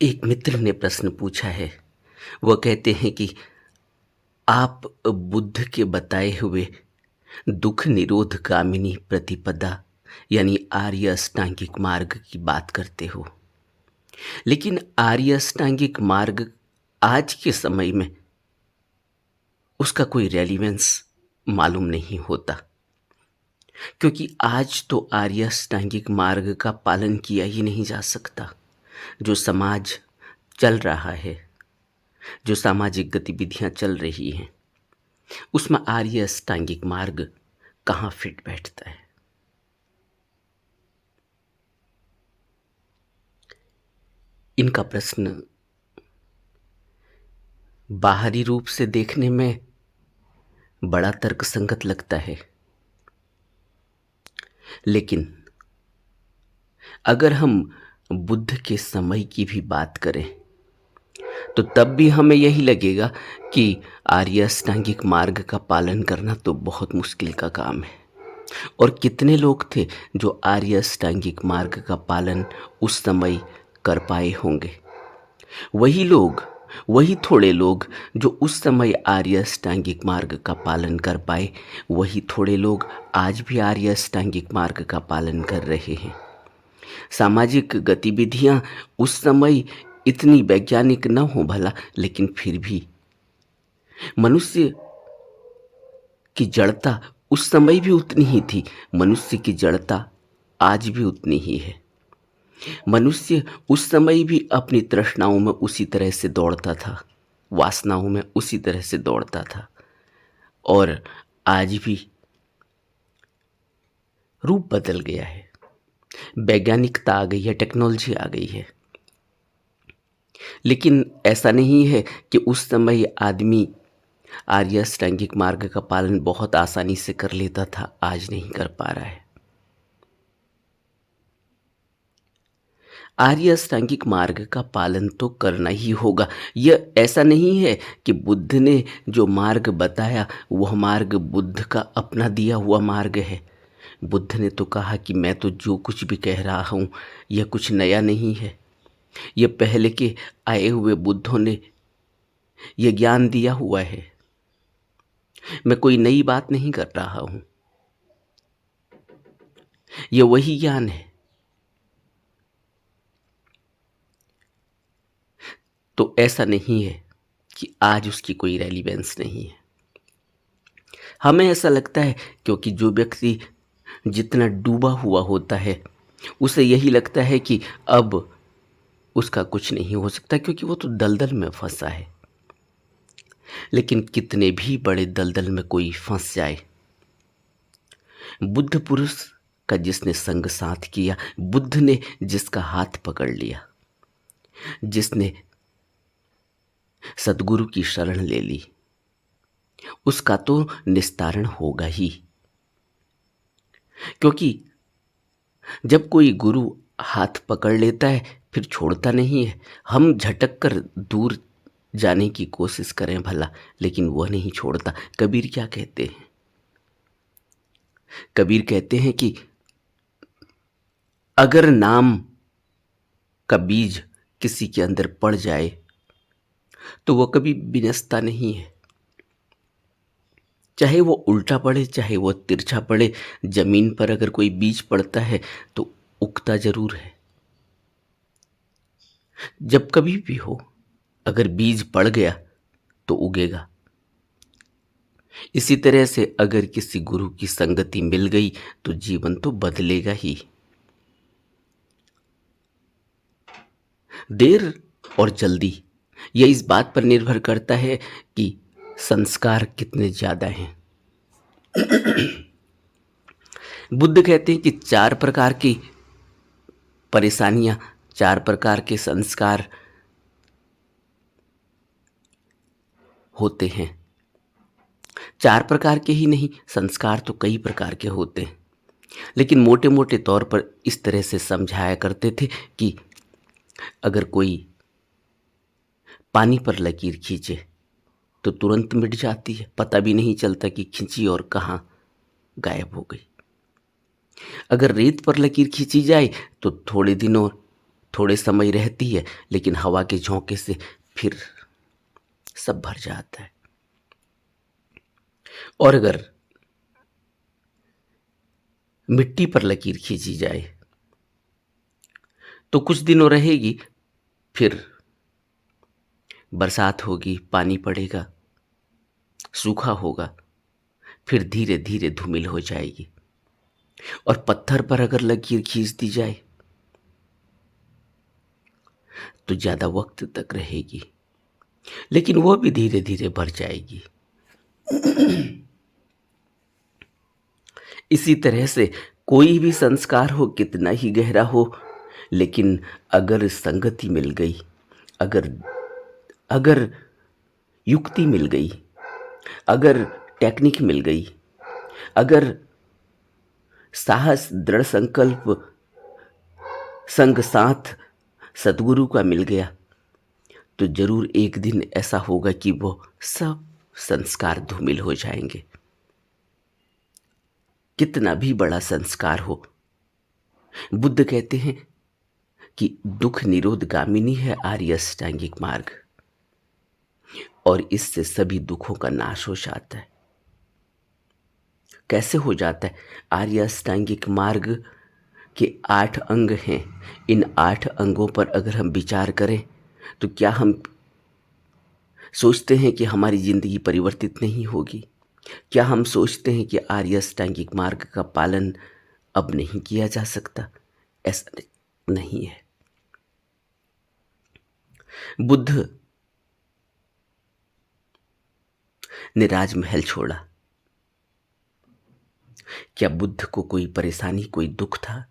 एक मित्र ने प्रश्न पूछा है। वह कहते हैं कि आप बुद्ध के बताए हुए दुख निरोध गामिनी प्रतिपदा यानी आर्य अष्टांगिक मार्ग की बात करते हो, लेकिन आर्य अष्टांगिक मार्ग आज के समय में उसका कोई रेलिवेंस मालूम नहीं होता, क्योंकि आज तो आर्य अष्टांगिक मार्ग का पालन किया ही नहीं जा सकता। जो समाज चल रहा है, जो सामाजिक गतिविधियां चल रही हैं, उसमें आर्य अष्टांगिक मार्ग कहाँ फिट बैठता है। इनका प्रश्न बाहरी रूप से देखने में बड़ा तर्कसंगत लगता है, लेकिन अगर हम बुद्ध के समय की भी बात करें तो तब भी हमें यही लगेगा कि आर्य अष्टांगिक मार्ग का पालन करना तो बहुत मुश्किल का काम है। और कितने लोग थे जो आर्य अष्टांगिक मार्ग का पालन उस समय कर पाए होंगे। वही लोग, वही थोड़े लोग जो उस समय आर्य अष्टांगिक मार्ग का पालन कर पाए, वही थोड़े लोग आज भी आर्य अष्टांगिक मार्ग का पालन कर रहे हैं। सामाजिक गतिविधियां उस समय इतनी वैज्ञानिक न हो भला, लेकिन फिर भी मनुष्य की जड़ता उस समय भी उतनी ही थी। मनुष्य की जड़ता आज भी उतनी ही है। मनुष्य उस समय भी अपनी तृष्णाओं में उसी तरह से दौड़ता था, वासनाओं में उसी तरह से दौड़ता था, और आज भी रूप बदल गया है। वैज्ञानिकता आ गई है, टेक्नोलॉजी आ गई है, लेकिन ऐसा नहीं है कि उस समय आदमी आर्य अष्टांगिक मार्ग का पालन बहुत आसानी से कर लेता था, आज नहीं कर पा रहा है। आर्य अष्टांगिक मार्ग का पालन तो करना ही होगा। यह ऐसा नहीं है कि बुद्ध ने जो मार्ग बताया वह मार्ग बुद्ध का अपना दिया हुआ मार्ग है। बुद्ध ने तो कहा कि मैं तो जो कुछ भी कह रहा हूँ यह कुछ नया नहीं है, यह पहले के आए हुए बुद्धों ने यह ज्ञान दिया हुआ है। मैं कोई नई बात नहीं कर रहा हूँ, यह वही ज्ञान है। तो ऐसा नहीं है कि आज उसकी कोई रेलिवेंस नहीं है। हमें ऐसा लगता है क्योंकि जो व्यक्ति जितना डूबा हुआ होता है उसे यही लगता है कि अब उसका कुछ नहीं हो सकता, क्योंकि वो तो दलदल में फंसा है। लेकिन कितने भी बड़े दलदल में कोई फंस जाए, बुद्ध पुरुष का जिसने संग साथ किया, बुद्ध ने जिसका हाथ पकड़ लिया, जिसने सद्गुरु की शरण ले ली, उसका तो निस्तारण होगा ही। क्योंकि जब कोई गुरु हाथ पकड़ लेता है फिर छोड़ता नहीं है। हम झटक कर दूर जाने की कोशिश करें भला, लेकिन वह नहीं छोड़ता। कबीर क्या कहते हैं? कबीर कहते हैं कि अगर नाम का बीज किसी के अंदर पड़ जाए तो वह कभी बिनसता नहीं है। चाहे वो उल्टा पड़े, चाहे वो तिरछा पड़े, जमीन पर अगर कोई बीज पड़ता है तो उगता जरूर है। जब कभी भी हो, अगर बीज पड़ गया तो उगेगा। इसी तरह से अगर किसी गुरु की संगति मिल गई तो जीवन तो बदलेगा ही। देर और जल्दी यह इस बात पर निर्भर करता है कि संस्कार कितने ज्यादा हैं। बुद्ध कहते हैं कि 4 प्रकार की परेशानियां, 4 प्रकार के संस्कार होते हैं। 4 प्रकार के ही नहीं, संस्कार तो कई प्रकार के होते हैं, लेकिन मोटे मोटे तौर पर इस तरह से समझाया करते थे कि अगर कोई पानी पर लकीर खींचे तो तुरंत मिट जाती है, पता भी नहीं चलता कि खींची और कहाँ गायब हो गई। अगर रेत पर लकीर खींची जाए तो थोड़े समय रहती है, लेकिन हवा के झोंके से फिर सब भर जाता है। और अगर मिट्टी पर लकीर खींची जाए तो कुछ दिनों रहेगी, फिर बरसात होगी, पानी पड़ेगा, सूखा होगा, फिर धीरे धीरे धूमिल हो जाएगी। और पत्थर पर अगर लकीर खींच दी जाए तो ज्यादा वक्त तक रहेगी, लेकिन वो भी धीरे धीरे भर जाएगी। इसी तरह से कोई भी संस्कार हो, कितना ही गहरा हो, लेकिन अगर संगति मिल गई, अगर अगर युक्ति मिल गई, अगर टेक्निक मिल गई, अगर साहस, दृढ़ संकल्प, संग साथ सतगुरु का मिल गया, तो जरूर एक दिन ऐसा होगा कि वो सब संस्कार धूमिल हो जाएंगे। कितना भी बड़ा संस्कार हो, बुद्ध कहते हैं कि दुख निरोध गामिनी है आर्य अष्टांगिक मार्ग, और इससे सभी दुखों का नाश हो जाता है। कैसे हो जाता है? आर्य अष्टांगिक मार्ग के 8 अंग हैं। इन 8 अंगों पर अगर हम विचार करें तो क्या हम सोचते हैं कि हमारी जिंदगी परिवर्तित नहीं होगी? क्या हम सोचते हैं कि आर्य अष्टांगिक मार्ग का पालन अब नहीं किया जा सकता? ऐसा नहीं है। बुद्ध ने राजमहल छोड़ा। क्या बुद्ध को कोई परेशानी, कोई दुख था?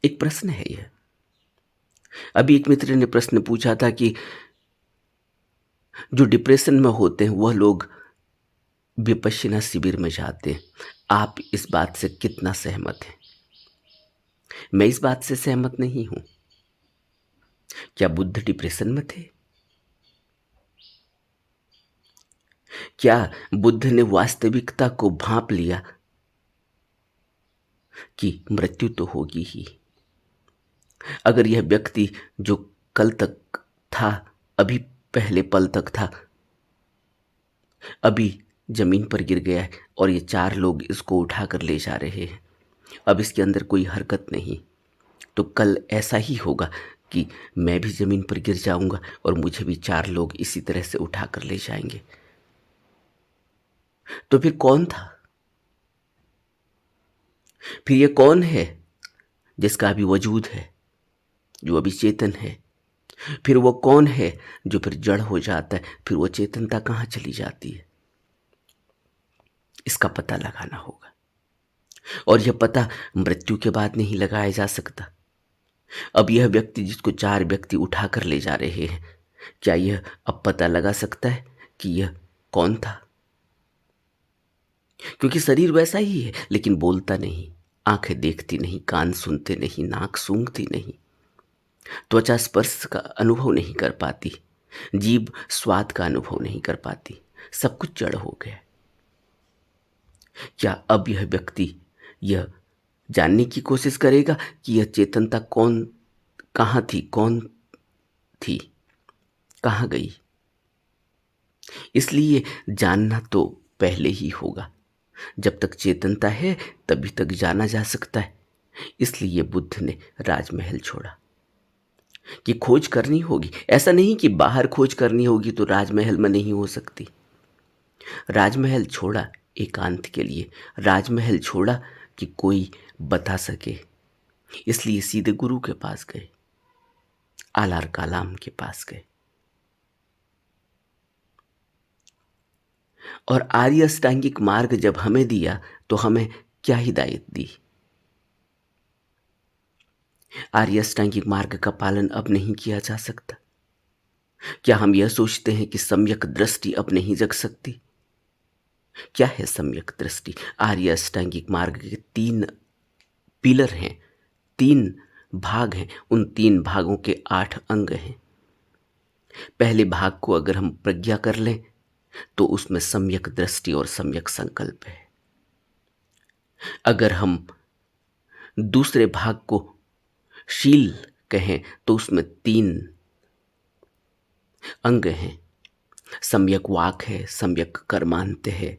एक प्रश्न है यह। अभी एक मित्र ने प्रश्न पूछा था कि जो डिप्रेशन में होते हैं वह लोग विपश्यना शिविर में जाते हैं। आप इस बात से कितना सहमत हैं? मैं इस बात से सहमत नहीं हूं। क्या बुद्ध डिप्रेशन में थे? क्या बुद्ध ने वास्तविकता को भांप लिया कि मृत्यु तो होगी ही? अगर यह व्यक्ति जो कल तक था, अभी पहले पल तक था, अभी जमीन पर गिर गया है और ये 4 लोग इसको उठाकर ले जा रहे हैं, अब इसके अंदर कोई हरकत नहीं, तो कल ऐसा ही होगा कि मैं भी जमीन पर गिर जाऊंगा और मुझे भी 4 लोग इसी तरह से उठाकर ले जाएंगे। तो फिर कौन था? फिर ये कौन है जिसका अभी वजूद है, जो अभी चेतन है? फिर वो कौन है जो फिर जड़ हो जाता है? फिर वो चेतनता कहाँ चली जाती है? इसका पता लगाना होगा, और यह पता मृत्यु के बाद नहीं लगाया जा सकता। अब यह व्यक्ति जिसको 4 व्यक्ति उठाकर ले जा रहे हैं, क्या यह अब पता लगा सकता है कि यह कौन था? क्योंकि शरीर वैसा ही है, लेकिन बोलता नहीं, आंखें देखती नहीं, कान सुनते नहीं, नाक सूंघती नहीं, त्वचा स्पर्श का अनुभव नहीं कर पाती, जीभ स्वाद का अनुभव नहीं कर पाती, सब कुछ जड़ हो गया। क्या अब यह व्यक्ति यह जानने की कोशिश करेगा कि यह चेतनता कौन, कहाँ थी, कौन थी, कहाँ गई? इसलिए जानना तो पहले ही होगा। जब तक चेतनता है तभी तक जाना जा सकता है। इसलिए बुद्ध ने राजमहल छोड़ा कि खोज करनी होगी। ऐसा नहीं कि बाहर खोज करनी होगी तो राजमहल में नहीं हो सकती। राजमहल छोड़ा एकांत के लिए, राजमहल छोड़ा कि कोई बता सके, इसलिए सीधे गुरु के पास गए, आलार कालाम के पास गए। और आर्य अष्टांगिक मार्ग जब हमें दिया तो हमें क्या हिदायत दी? आर्य अष्टांगिक मार्ग का पालन अब नहीं किया जा सकता। क्या हम यह सोचते हैं कि सम्यक दृष्टि अब नहीं जग सकती? क्या है सम्यक दृष्टि? आर्य अष्टांगिक मार्ग के 3 पिलर हैं, 3 भाग हैं। उन 3 भागों के 8 अंग हैं। पहले भाग को अगर हम प्रज्ञा कर लें तो उसमें सम्यक दृष्टि और सम्यक संकल्प है। अगर हम दूसरे भाग को शील कहें तो उसमें 3 अंग हैं। सम्यक वाक है, सम्यक कर्मांत है,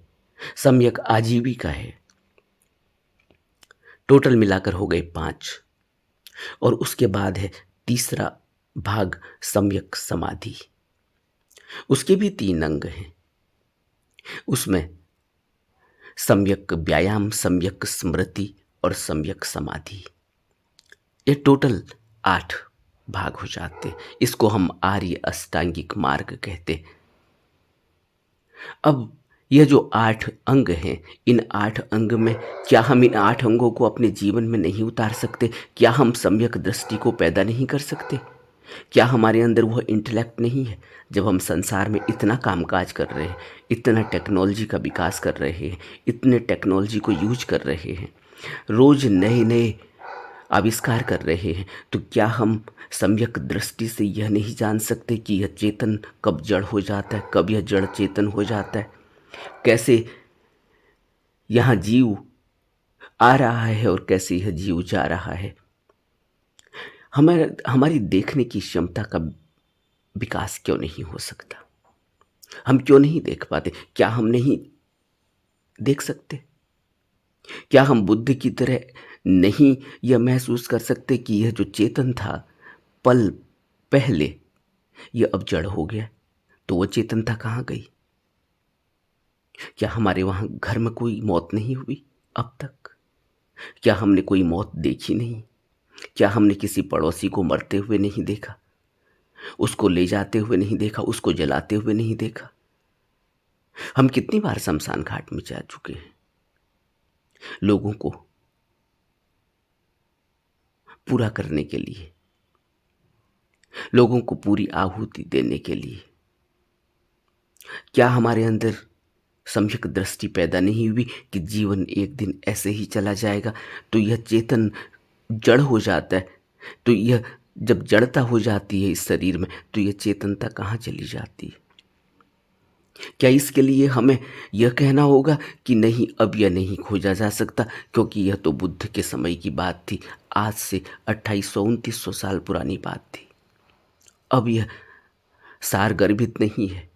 सम्यक आजीविका है। टोटल मिलाकर हो गए 5। और उसके बाद है तीसरा भाग, सम्यक समाधि। उसके भी 3 अंग हैं। उसमें सम्यक व्यायाम, सम्यक स्मृति और सम्यक समाधि। ये टोटल 8 भाग हो जाते हैं। इसको हम आर्य अष्टांगिक मार्ग कहते। अब यह जो 8 अंग हैं, इन 8 अंग में क्या हम इन 8 अंगों को अपने जीवन में नहीं उतार सकते? क्या हम सम्यक दृष्टि को पैदा नहीं कर सकते? क्या हमारे अंदर वह इंटेलेक्ट नहीं है? जब हम संसार में इतना कामकाज कर रहे हैं, इतना टेक्नोलॉजी का विकास कर रहे हैं, इतने टेक्नोलॉजी को यूज कर रहे हैं, रोज नए नए आविष्कार कर रहे हैं, तो क्या हम सम्यक दृष्टि से यह नहीं जान सकते कि यह चेतन कब जड़ हो जाता है, कब यह जड़ चेतन हो जाता है, कैसे यहाँ जीव आ रहा है और कैसे यह जीव जा रहा है? हमारी देखने की क्षमता का विकास क्यों नहीं हो सकता? हम क्यों नहीं देख पाते? क्या हम नहीं देख सकते? क्या हम बुद्ध की तरह नहीं यह महसूस कर सकते कि यह जो चेतन था पल पहले, यह अब जड़ हो गया? तो वो चेतनता कहाँ गई? क्या हमारे वहां घर में कोई मौत नहीं हुई अब तक? क्या हमने कोई मौत देखी नहीं? क्या हमने किसी पड़ोसी को मरते हुए नहीं देखा? उसको ले जाते हुए नहीं देखा? उसको जलाते हुए नहीं देखा? हम कितनी बार शमशान घाट में जा चुके हैं लोगों को पूरा करने के लिए, लोगों को पूरी आहुति देने के लिए। क्या हमारे अंदर सम्यक दृष्टि पैदा नहीं हुई कि जीवन एक दिन ऐसे ही चला जाएगा? तो यह चेतन जड़ हो जाता है, तो यह जब जड़ता हो जाती है इस शरीर में, तो यह चेतनता कहाँ चली जाती है? क्या इसके लिए हमें यह कहना होगा कि नहीं, अब यह नहीं खोजा जा सकता क्योंकि यह तो बुद्ध के समय की बात थी, आज से 2800-2900 साल पुरानी बात थी, अब यह सारगर्भित नहीं है,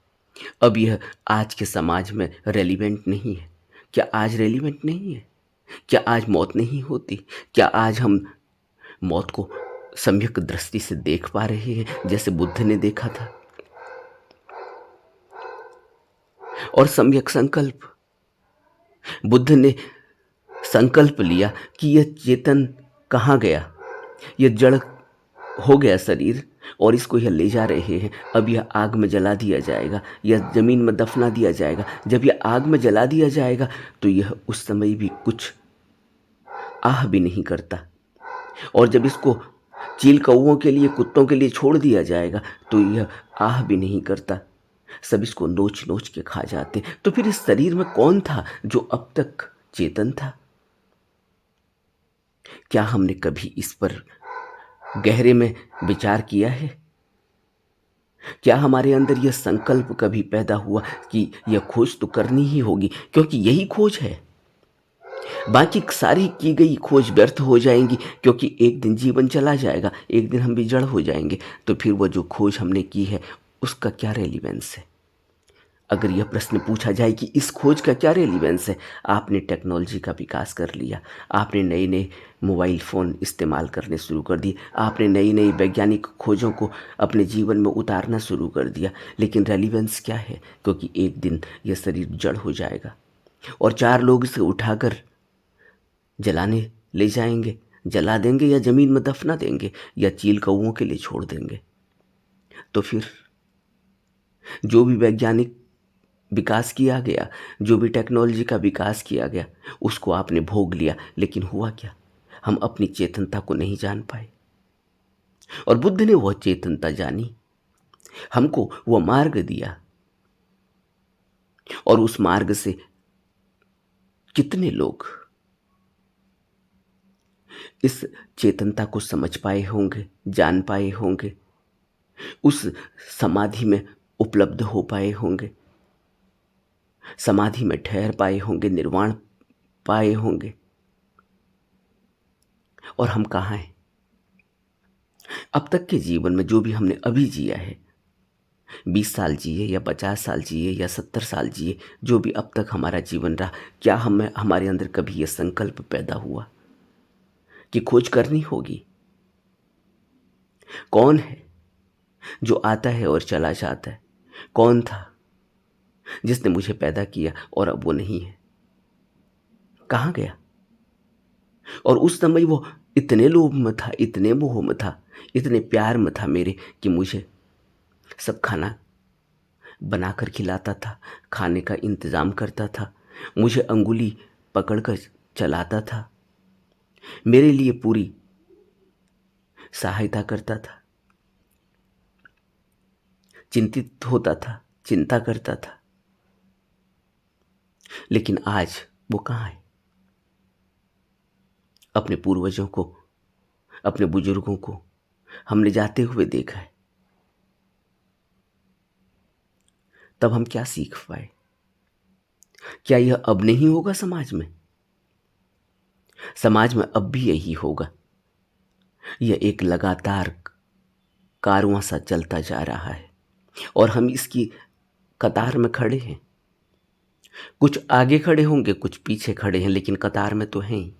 अब यह आज के समाज में रेलिवेंट नहीं है? क्या आज रेलिवेंट नहीं है? क्या आज मौत नहीं होती? क्या आज हम मौत को सम्यक दृष्टि से देख पा रहे हैं जैसे बुद्ध ने देखा था? और सम्यक संकल्प, बुद्ध ने संकल्प लिया कि यह चेतन कहाँ गया, यह जड़ हो गया शरीर और इसको यह ले जा रहे हैं, अब यह आग में जला दिया जाएगा या जमीन में दफना दिया जाएगा। जब यह आग में जला दिया जाएगा तो यह उस समय भी कुछ आह भी नहीं करता, और जब इसको चील कौओं के लिए, कुत्तों के लिए छोड़ दिया जाएगा तो यह आह भी नहीं करता, सब इसको नोच नोच के खा जाते। तो फिर इस शरीर में कौन था जो अब तक चेतन था? क्या हमने कभी इस पर गहरे में विचार किया है? क्या हमारे अंदर यह संकल्प कभी पैदा हुआ कि यह खोज तो करनी ही होगी, क्योंकि यही खोज है, बाकी सारी की गई खोज व्यर्थ हो जाएंगी, क्योंकि एक दिन जीवन चला जाएगा, एक दिन हम भी जड़ हो जाएंगे। तो फिर वो जो खोज हमने की है उसका क्या रेलिवेंस है? अगर यह प्रश्न पूछा जाए कि इस खोज का क्या रेलिवेंस है, आपने टेक्नोलॉजी का विकास कर लिया, आपने नए नए मोबाइल फ़ोन इस्तेमाल करने शुरू कर दिए, आपने नई नई वैज्ञानिक खोजों को अपने जीवन में उतारना शुरू कर दिया, लेकिन रेलिवेंस क्या है? क्योंकि एक दिन यह शरीर जड़ हो जाएगा और 4 लोग इसे उठाकर जलाने ले जाएंगे, जला देंगे या ज़मीन में दफना देंगे या चील कौओं के लिए छोड़ देंगे। तो फिर जो भी वैज्ञानिक विकास किया गया, जो भी टेक्नोलॉजी का विकास किया गया, उसको आपने भोग लिया, लेकिन हुआ क्या? हम अपनी चेतनता को नहीं जान पाए। और बुद्ध ने वह चेतनता जानी, हमको वह मार्ग दिया, और उस मार्ग से कितने लोग इस चेतनता को समझ पाए होंगे, जान पाए होंगे, उस समाधि में उपलब्ध हो पाए होंगे, समाधि में ठहर पाए होंगे, निर्वाण पाए होंगे। और हम कहाँ हैं? अब तक के जीवन में जो भी हमने अभी जिया है, 20 साल जिए या 50 साल जिए या 70 साल जिए, जो भी अब तक हमारा जीवन रहा, क्या हमें हमारे अंदर कभी यह संकल्प पैदा हुआ कि खोज करनी होगी? कौन है जो आता है और चला जाता है? कौन था जिसने मुझे पैदा किया और अब वो नहीं है? कहाँ गया? और उस समय वो इतने लोभ में था, इतने मोह में था, इतने प्यार में था मेरे, कि मुझे सब खाना बनाकर खिलाता था, खाने का इंतज़ाम करता था, मुझे अंगुली पकड़कर चलाता था, मेरे लिए पूरी सहायता करता था, चिंतित होता था, चिंता करता था। लेकिन आज वो कहाँ है? अपने पूर्वजों को, अपने बुजुर्गों को हमने जाते हुए देखा है, तब हम क्या सीख पाए? क्या यह अब नहीं होगा समाज में? समाज में अब भी यही होगा। यह एक लगातार कारवां सा चलता जा रहा है और हम इसकी कतार में खड़े हैं। कुछ आगे खड़े होंगे, कुछ पीछे खड़े हैं, लेकिन कतार में तो हैं ही।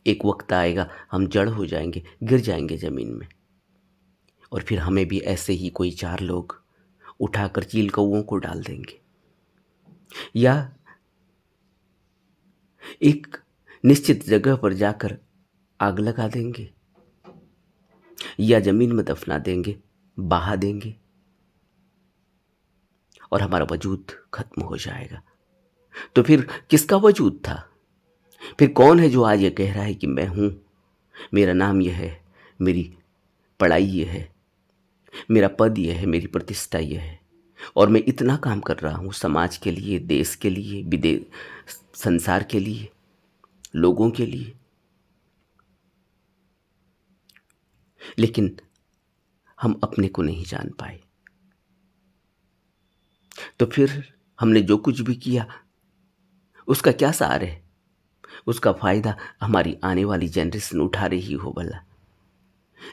एक वक्त आएगा हम जड़ हो जाएंगे, गिर जाएंगे जमीन में, और फिर हमें भी ऐसे ही कोई चार लोग उठाकर चील कौओं को डाल देंगे, या एक निश्चित जगह पर जाकर आग लगा देंगे, या जमीन में दफना देंगे, बहा देंगे, और हमारा वजूद खत्म हो जाएगा। तो फिर किसका वजूद था? फिर कौन है जो आज ये कह रहा है कि मैं हूं, मेरा नाम यह है, मेरी पढ़ाई यह है, मेरा पद यह है, मेरी प्रतिष्ठा यह है, और मैं इतना काम कर रहा हूं समाज के लिए, देश के लिए, विदेश, संसार के लिए, लोगों के लिए। लेकिन हम अपने को नहीं जान पाए। तो फिर हमने जो कुछ भी किया उसका क्या सार है? उसका फायदा हमारी आने वाली जनरेशन उठा रही हो भला,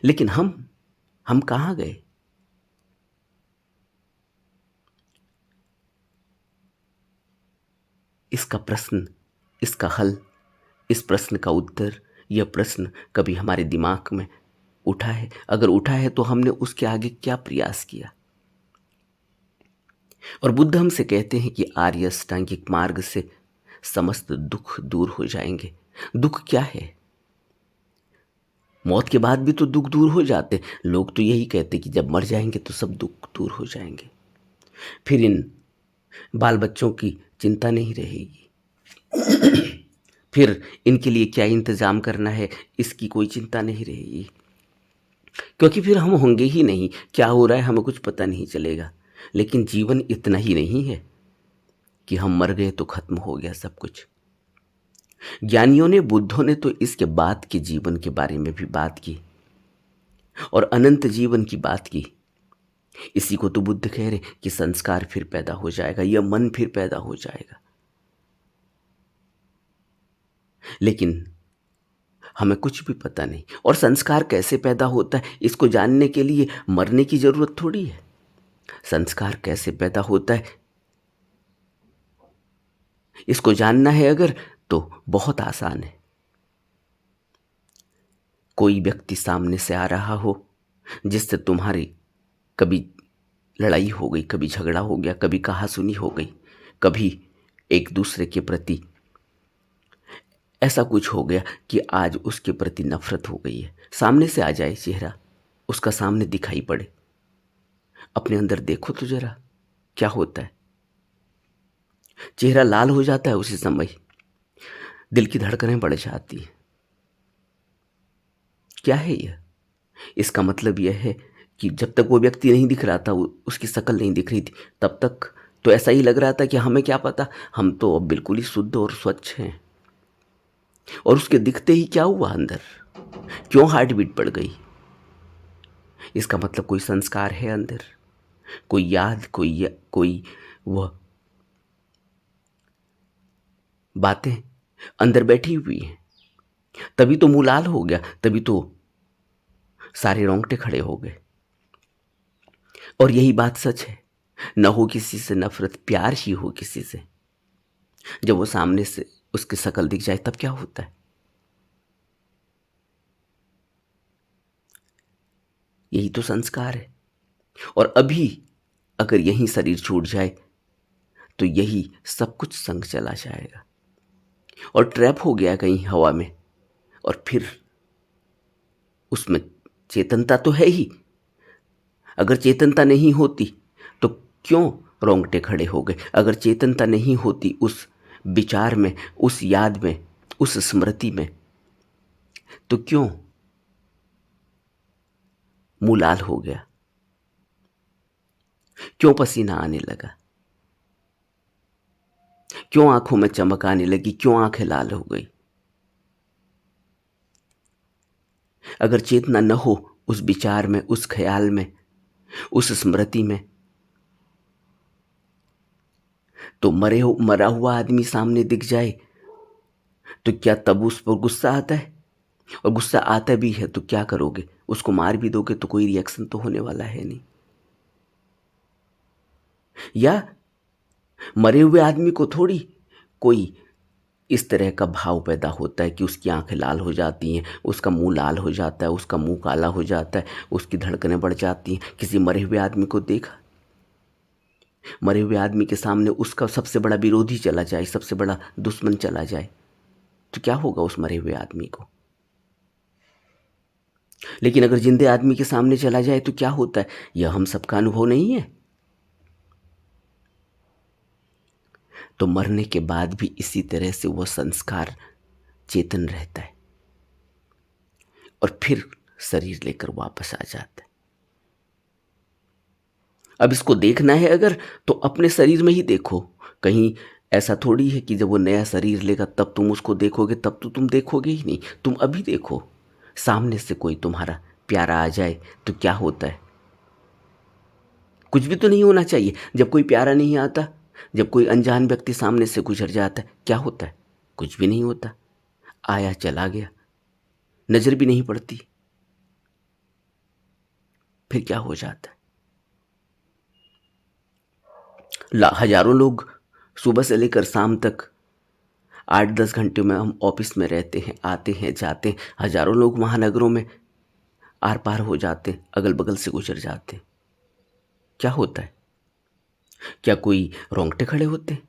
लेकिन हम कहाँ गए? इसका प्रश्न, इसका हल, इस प्रश्न का उत्तर, यह प्रश्न कभी हमारे दिमाग में उठा है? अगर उठा है तो हमने उसके आगे क्या प्रयास किया? और बुद्ध हमसे कहते हैं कि आर्य अष्टांगिक मार्ग से समस्त दुख दूर हो जाएंगे। दुख क्या है? मौत के बाद भी तो दुख दूर हो जाते। लोग तो यही कहते कि जब मर जाएंगे तो सब दुख दूर हो जाएंगे, फिर इन बाल बच्चों की चिंता नहीं रहेगी, फिर इनके लिए क्या इंतजाम करना है इसकी कोई चिंता नहीं रहेगी, क्योंकि फिर हम होंगे ही नहीं। क्या हो रहा है हमें कुछ पता नहीं चलेगा। लेकिन जीवन इतना ही नहीं है कि हम मर गए तो खत्म हो गया सब कुछ। ज्ञानियों ने, बुद्धों ने तो इसके बाद के जीवन के बारे में भी बात की और अनंत जीवन की बात की। इसी को तो बुद्ध कह रहे कि संस्कार फिर पैदा हो जाएगा, यह मन फिर पैदा हो जाएगा। लेकिन हमें कुछ भी पता नहीं। और संस्कार कैसे पैदा होता है इसको जानने के लिए मरने की जरूरत थोड़ी है। संस्कार कैसे पैदा होता है इसको जानना है अगर, तो बहुत आसान है। कोई व्यक्ति सामने से आ रहा हो जिससे तुम्हारी कभी लड़ाई हो गई, कभी झगड़ा हो गया, कभी कहासुनी हो गई, कभी एक दूसरे के प्रति ऐसा कुछ हो गया कि आज उसके प्रति नफरत हो गई है। सामने से आ जाए चेहरा, उसका सामने दिखाई पड़े, अपने अंदर देखो तो जरा क्या होता है। चेहरा लाल हो जाता है, उसी समय दिल की धड़कनें बढ़ जाती हैं। क्या है यह? इसका मतलब यह है कि जब तक वो व्यक्ति नहीं दिख रहा था, उसकी शक्ल नहीं दिख रही थी, तब तक तो ऐसा ही लग रहा था कि हमें क्या पता, हम तो अब बिल्कुल ही शुद्ध और स्वच्छ हैं। और उसके दिखते ही क्या हुआ अंदर, क्यों हार्ट बीट बढ़ गई? इसका मतलब कोई संस्कार है अंदर, कोई याद, कोई वह बातें अंदर बैठी हुई हैं। तभी तो मुंह लाल हो गया, तभी तो सारे रोंगटे खड़े हो गए। और यही बात सच है, न हो किसी से नफरत, प्यार ही हो किसी से, जब वो सामने से उसकी शक्ल दिख जाए तब क्या होता है। यही तो संस्कार है। और अभी अगर यही शरीर छूट जाए तो यही सब कुछ संग चला जाएगा और ट्रैप हो गया कहीं हवा में। और फिर उसमें चेतनता तो है ही, अगर चेतनता नहीं होती तो क्यों रोंगटे खड़े हो गए। अगर चेतनता नहीं होती उस विचार में, उस याद में, उस स्मृति में, तो क्यों मुंह लाल हो गया, क्यों पसीना आने लगा, क्यों आंखों में चमक आने लगी, क्यों आंखें लाल हो गई। अगर चेतना न हो उस विचार में, उस ख्याल में, उस स्मृति में, तो मरा हुआ आदमी सामने दिख जाए तो क्या तब उस पर गुस्सा आता है। और गुस्सा आता भी है तो क्या करोगे, उसको मार भी दोगे तो कोई रिएक्शन तो होने वाला है नहीं। या मरे हुए आदमी को थोड़ी कोई इस तरह का भाव पैदा होता है कि उसकी आंखें लाल हो जाती हैं, उसका मुंह लाल हो जाता है, उसका मुंह काला हो जाता है, उसकी धड़कनें बढ़ जाती हैं। किसी मरे हुए आदमी को देखा, मरे हुए आदमी के सामने उसका सबसे बड़ा विरोधी चला जाए, सबसे बड़ा दुश्मन चला जाए, तो क्या होगा उस मरे हुए आदमी को। लेकिन अगर जिंदे आदमी के सामने चला जाए तो क्या होता है, यह हम सबका अनुभव नहीं है। तो मरने के बाद भी इसी तरह से वह संस्कार चेतन रहता है और फिर शरीर लेकर वापस आ जाता है। अब इसको देखना है अगर, तो अपने शरीर में ही देखो। कहीं ऐसा थोड़ी है कि जब वो नया शरीर लेगा तब तुम उसको देखोगे, तब तो तुम देखोगे ही नहीं। तुम अभी देखो, सामने से कोई तुम्हारा प्यारा आ जाए तो क्या होता है। कुछ भी तो नहीं होना चाहिए। जब कोई प्यारा नहीं आता, जब कोई अनजान व्यक्ति सामने से गुजर जाता है, क्या होता है, कुछ भी नहीं होता। आया चला गया, नजर भी नहीं पड़ती। फिर क्या हो जाता है। हजारों लोग सुबह से लेकर शाम तक 8-10 घंटे में हम ऑफिस में रहते हैं, आते हैं जाते हैं। हजारों लोग महानगरों में आर पार हो जाते हैं, अगल बगल से गुजर जाते हैं। क्या होता है, क्या कोई रोंगटे खड़े होते हैं।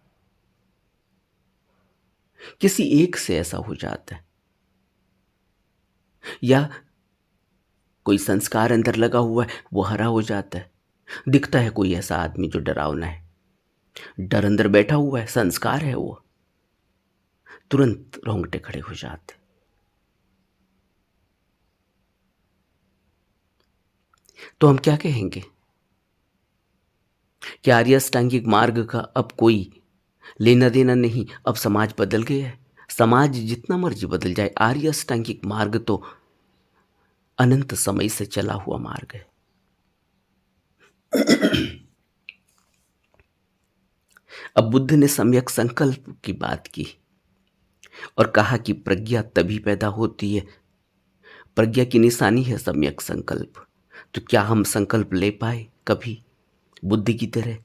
किसी एक से ऐसा हो जाता है, या कोई संस्कार अंदर लगा हुआ है वो हरा हो जाता है। दिखता है कोई ऐसा आदमी जो डरावना है, डर अंदर बैठा हुआ है, संस्कार है वो, तुरंत रोंगटे खड़े हो जाते। तो हम क्या कहेंगे, कि आर्य अष्टांगिक मार्ग का अब कोई लेना देना नहीं। अब समाज बदल गया है। समाज जितना मर्जी बदल जाए, आर्य अष्टांगिक मार्ग तो अनंत समय से चला हुआ मार्ग है। अब बुद्ध ने सम्यक संकल्प की बात की और कहा कि प्रज्ञा तभी पैदा होती है, प्रज्ञा की निशानी है सम्यक संकल्प। तो क्या हम संकल्प ले पाए कभी बुद्ध की तरह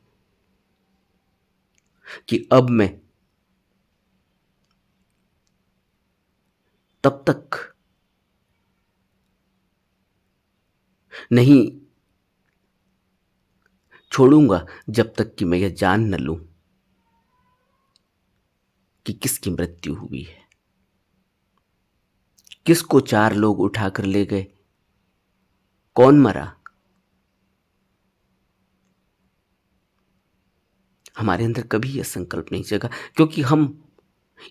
कि अब मैं तब तक नहीं छोड़ूंगा जब तक कि मैं यह जान न लूं कि किसकी मृत्यु हुई है, किसको 4 लोग उठाकर ले गए, कौन मरा। हमारे अंदर कभी यह संकल्प नहीं जगा, क्योंकि हम,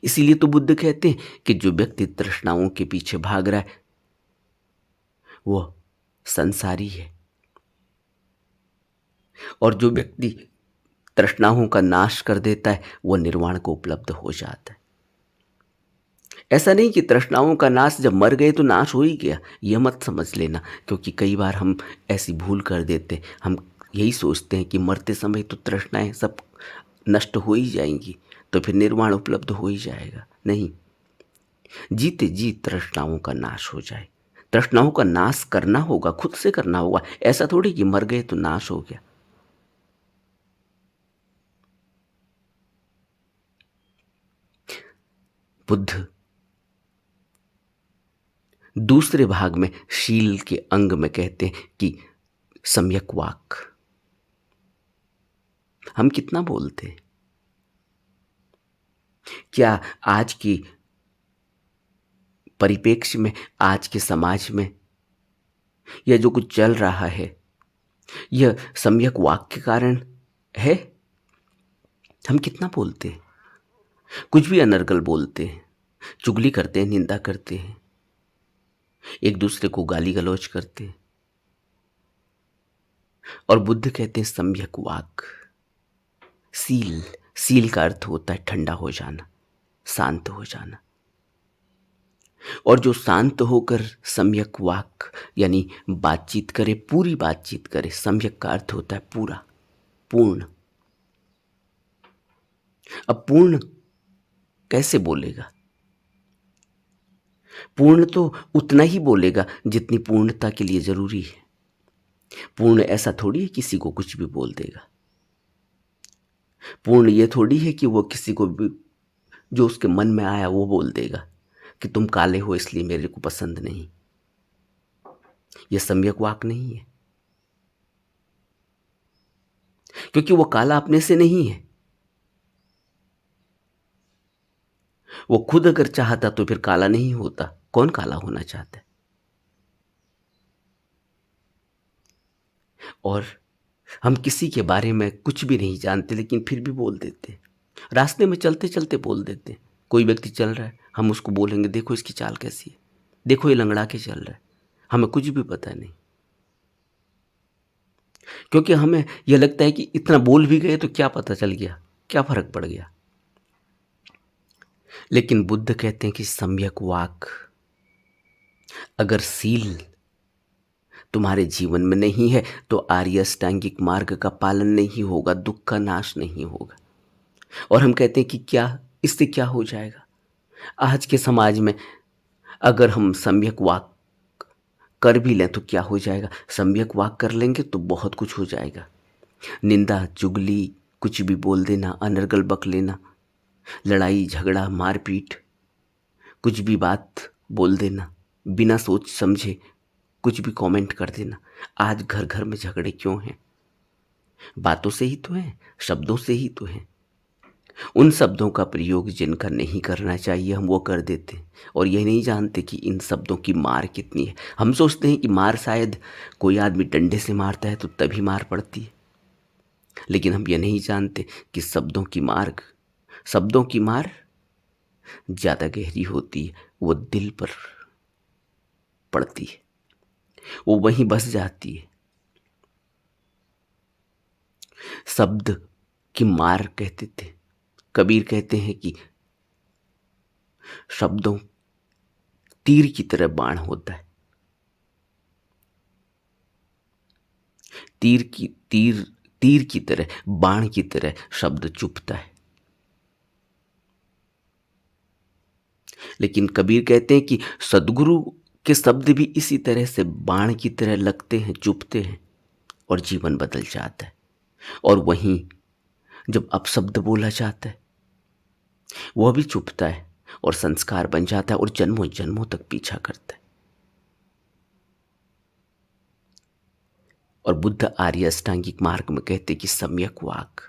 इसीलिए तो बुद्ध कहते हैं कि जो व्यक्ति तृष्णाओं के पीछे भाग रहा है वह संसारी है, और जो व्यक्ति तृष्णाओं का नाश कर देता है वह निर्वाण को उपलब्ध हो जाता है। ऐसा नहीं कि तृष्णाओं का नाश जब मर गए तो नाश हो ही गया, यह मत समझ लेना। क्योंकि कई बार हम ऐसी भूल कर देते, हम यही सोचते हैं कि मरते समय तो तृष्णाएं सब नष्ट हो ही जाएंगी, तो फिर निर्वाण उपलब्ध हो ही जाएगा। नहीं, जीते जी तृष्णाओं का नाश हो जाए तृष्णाओं का नाश करना होगा, खुद से करना होगा। ऐसा थोड़ी कि मर गए तो नाश हो गया। बुद्ध दूसरे भाग में शील के अंग में कहते हैं कि सम्यक वाक। हम कितना बोलते हैं? क्या आज की परिप्रेक्ष्य में, आज के समाज में यह जो कुछ चल रहा है, यह सम्यक वाक के कारण है? हम कितना बोलते हैं? कुछ भी अनर्गल बोलते हैं, चुगली करते हैं, निंदा करते हैं, एक दूसरे को गाली गलौज करते हैं। और बुद्ध कहते हैं सम्यक वाक, सील। सील का अर्थ होता है ठंडा हो जाना, शांत हो जाना। और जो शांत होकर सम्यक वाक यानी बातचीत करे, पूरी बातचीत करे। सम्यक का अर्थ होता है पूरा, पूर्ण। अब पूर्ण कैसे बोलेगा? पूर्ण तो उतना ही बोलेगा जितनी पूर्णता के लिए जरूरी है। पूर्ण ऐसा थोड़ी है किसी को कुछ भी बोल देगा। पूर्ण ये थोड़ी है कि वो किसी को भी जो उसके मन में आया वो बोल देगा कि तुम काले हो इसलिए मेरे को पसंद नहीं। यह सम्यक वाक नहीं है, क्योंकि वो काला अपने से नहीं है। वो खुद अगर चाहता तो फिर काला नहीं होता। कौन काला होना चाहता है? और हम किसी के बारे में कुछ भी नहीं जानते लेकिन फिर भी बोल देते हैं। रास्ते में चलते चलते बोल देते हैं। कोई व्यक्ति चल रहा है, हम उसको बोलेंगे देखो इसकी चाल कैसी है, देखो ये लंगड़ा के चल रहा है। हमें कुछ भी पता नहीं, क्योंकि हमें यह लगता है कि इतना बोल भी गए तो क्या पता चल गया, क्या फर्क पड़ गया। लेकिन बुद्ध कहते हैं कि सम्यक वाक, अगर सील तुम्हारे जीवन में नहीं है तो आर्य अष्टांगिक मार्ग का पालन नहीं होगा, दुख का नाश नहीं होगा। और हम कहते हैं कि क्या इससे क्या हो जाएगा? आज के समाज में अगर हम सम्यक वाक कर भी लें तो क्या हो जाएगा? सम्यक वाक कर लेंगे तो बहुत कुछ हो जाएगा। निंदा, चुगली, कुछ भी बोल देना, अनर्गल बक लेना, लड़ाई झगड़ा मारपीट, कुछ भी बात बोल देना, बिना सोच समझे कुछ भी कमेंट कर देना। आज घर घर में झगड़े क्यों हैं? बातों से ही तो हैं, शब्दों से ही तो हैं। उन शब्दों का प्रयोग जिनका नहीं करना चाहिए हम वो कर देते हैं, और ये नहीं जानते कि इन शब्दों की मार कितनी है। हम सोचते हैं कि मार शायद कोई आदमी डंडे से मारता है तो तभी मार पड़ती है, लेकिन हम ये नहीं जानते कि शब्दों की मार ज़्यादा गहरी होती है। वो दिल पर पड़ती है, वो वहीं बस जाती है। शब्द की मार कहते थे। कबीर कहते हैं कि शब्दों तीर की तरह बाण होता है। तीर की तरह, बाण की तरह शब्द चुभता है। लेकिन कबीर कहते हैं कि सद्गुरु के शब्द भी इसी तरह से बाण की तरह लगते हैं, चुभते हैं और जीवन बदल जाता है। और वहीं जब अपशब्द बोला जाता है वह भी चुभता है और संस्कार बन जाता है और जन्मों जन्मों तक पीछा करता है। और बुद्ध आर्य अष्टांगिक मार्ग में कहते कि सम्यक वाक,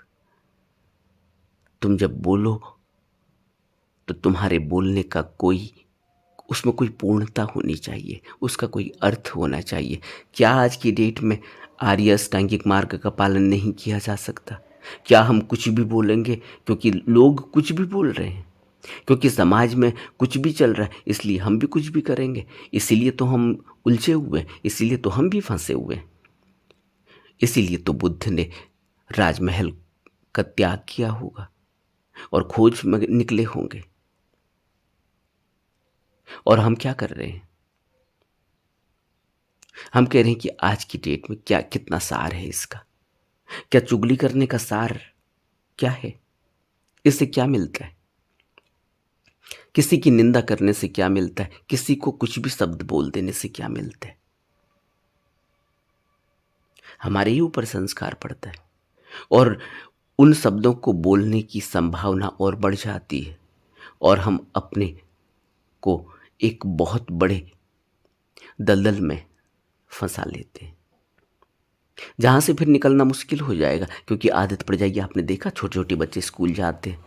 तुम जब बोलो तो तुम्हारे बोलने का उसमें कोई पूर्णता होनी चाहिए, उसका कोई अर्थ होना चाहिए। क्या आज की डेट में आर्य अष्टांगिक मार्ग का पालन नहीं किया जा सकता? क्या हम कुछ भी बोलेंगे क्योंकि लोग कुछ भी बोल रहे हैं, क्योंकि समाज में कुछ भी चल रहा है इसलिए हम भी कुछ भी करेंगे? इसीलिए तो हम उलझे हुए, इसीलिए तो हम भी फंसे हुए। इसीलिए तो बुद्ध ने राजमहल का त्याग किया होगा और खोज में निकले होंगे। और हम क्या कर रहे हैं? हम कह रहे हैं कि आज की डेट में कितना सार है इसका? क्या चुगली करने का सार क्या है? इससे क्या मिलता है? किसी की निंदा करने से क्या मिलता है, किसी को कुछ भी शब्द बोल देने से क्या मिलता है। हमारे ही ऊपर संस्कार पड़ता है और उन शब्दों को बोलने की संभावना और बढ़ जाती है और हम अपने को एक बहुत बड़े दलदल में फंसा लेते हैं, जहाँ से फिर निकलना मुश्किल हो जाएगा, क्योंकि आदत पड़ जाएगी। आपने देखा छोटे छोटे बच्चे स्कूल जाते हैं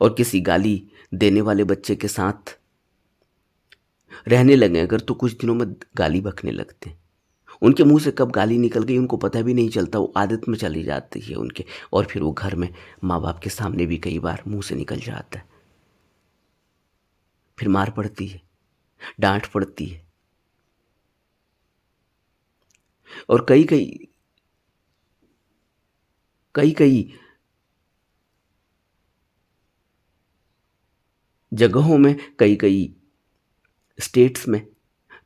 और किसी गाली देने वाले बच्चे के साथ रहने लगे अगर, तो कुछ दिनों में गाली बकने लगते हैं। उनके मुंह से कब गाली निकल गई उनको पता भी नहीं चलता, वो आदत में चली जाती है उनके, और फिर वो घर में माँ बाप के सामने भी कई बार मुंह से निकल जाता है। फिर मार पड़ती है, डांट पड़ती है, और कई कई कई कई जगहों में, कई कई स्टेट्स में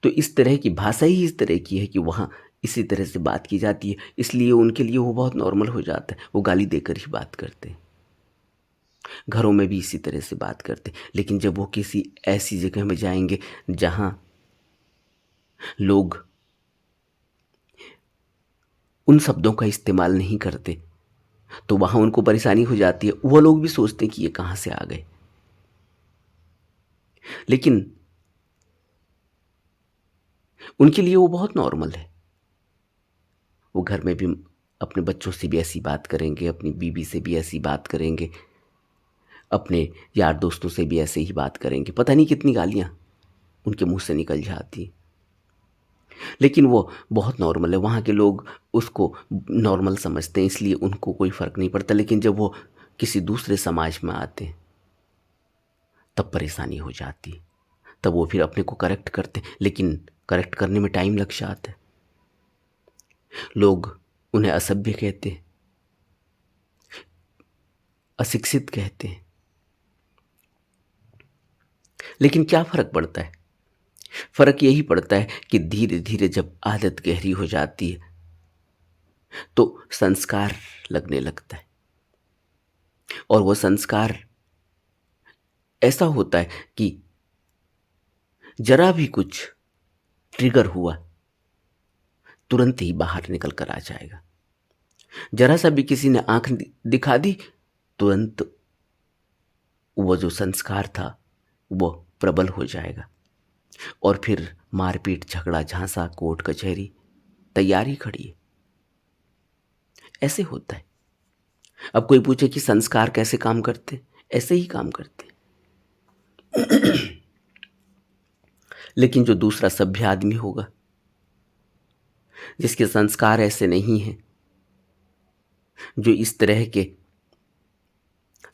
तो इस तरह की भाषा ही इस तरह की है कि वहाँ इसी तरह से बात की जाती है, इसलिए उनके लिए वो बहुत नॉर्मल हो जाता है। वो गाली देकर ही बात करते हैं, घरों में भी इसी तरह से बात करते हैं। लेकिन जब वो किसी ऐसी जगह में जाएंगे जहाँ लोग उन शब्दों का इस्तेमाल नहीं करते, तो वहाँ उनको परेशानी हो जाती है। वो लोग भी सोचते हैं कि ये कहाँ से आ गए। लेकिन उनके लिए वो बहुत नॉर्मल है। वो घर में भी अपने बच्चों से भी ऐसी बात करेंगे, अपनी बीवी से भी ऐसी बात करेंगे, अपने यार दोस्तों से भी ऐसे ही बात करेंगे। पता नहीं कितनी गालियाँ उनके मुंह से निकल जाती, लेकिन वो बहुत नॉर्मल है। वहाँ के लोग उसको नॉर्मल समझते हैं, इसलिए उनको कोई फ़र्क नहीं पड़ता। लेकिन जब वो किसी दूसरे समाज में आते हैं तब परेशानी हो जाती है। तब वो फिर अपने को करेक्ट करते हैं, लेकिन करेक्ट करने में टाइम लग जाता है। लोग उन्हें असभ्य कहते हैं, अशिक्षित कहते हैं। लेकिन क्या फ़र्क पड़ता है? फ़र्क यही पड़ता है कि धीरे धीरे जब आदत गहरी हो जाती है तो संस्कार लगने लगता है, और वो संस्कार ऐसा होता है कि जरा भी कुछ ट्रिगर हुआ तुरंत ही बाहर निकल कर आ जाएगा। जरा सा भी किसी ने आंख दिखा दी, तुरंत वो जो संस्कार था वो प्रबल हो जाएगा, और फिर मारपीट, झगड़ा, झांसा, कोर्ट कचहरी तैयारी खड़ी है। ऐसे होता है। अब कोई पूछे कि संस्कार कैसे काम करते, ऐसे ही काम करते। लेकिन जो दूसरा सभ्य आदमी होगा, जिसके संस्कार ऐसे नहीं हैं, जो इस तरह के